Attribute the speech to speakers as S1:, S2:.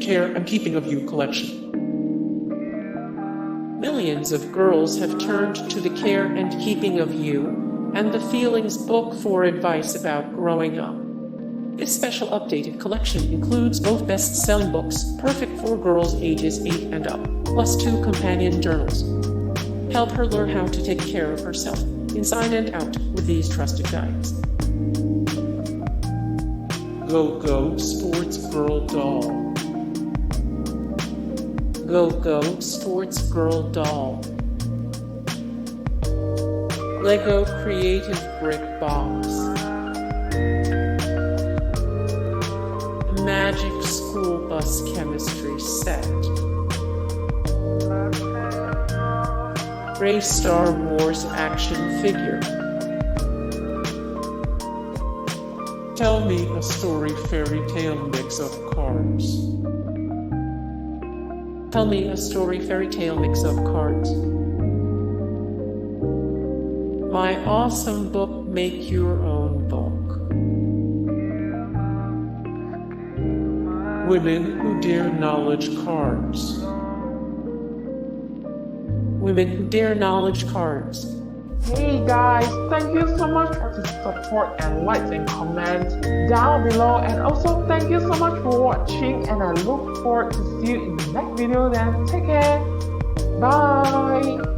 S1: Care and Keeping of You collection. Millions of girls have turned to the Care and Keeping of You and the Feelings book for advice about growing up. This special updated collection includes both best-selling books, perfect for girls ages 8 and up, plus 2 companion journals. Help her learn how to take care of herself, inside and out, with these trusted guides. Go Sports Girl Doll. Go Sports Girl Doll. Lego Creative Brick Box. Magic School Bus Chemistry Set. Rey Star Wars action figure. Tell me a story fairy tale mix of cards. Tell me a story fairy tale mix of cards. My awesome book, Make Your Own Book. Women Who Dare Knowledge Cards. Women Who Dare Knowledge Cards.
S2: Hey guys, thank you so much for the support and likes and comments down below, and also thank you so much for watching, and I look forward to see you in the next video. Then take care, bye.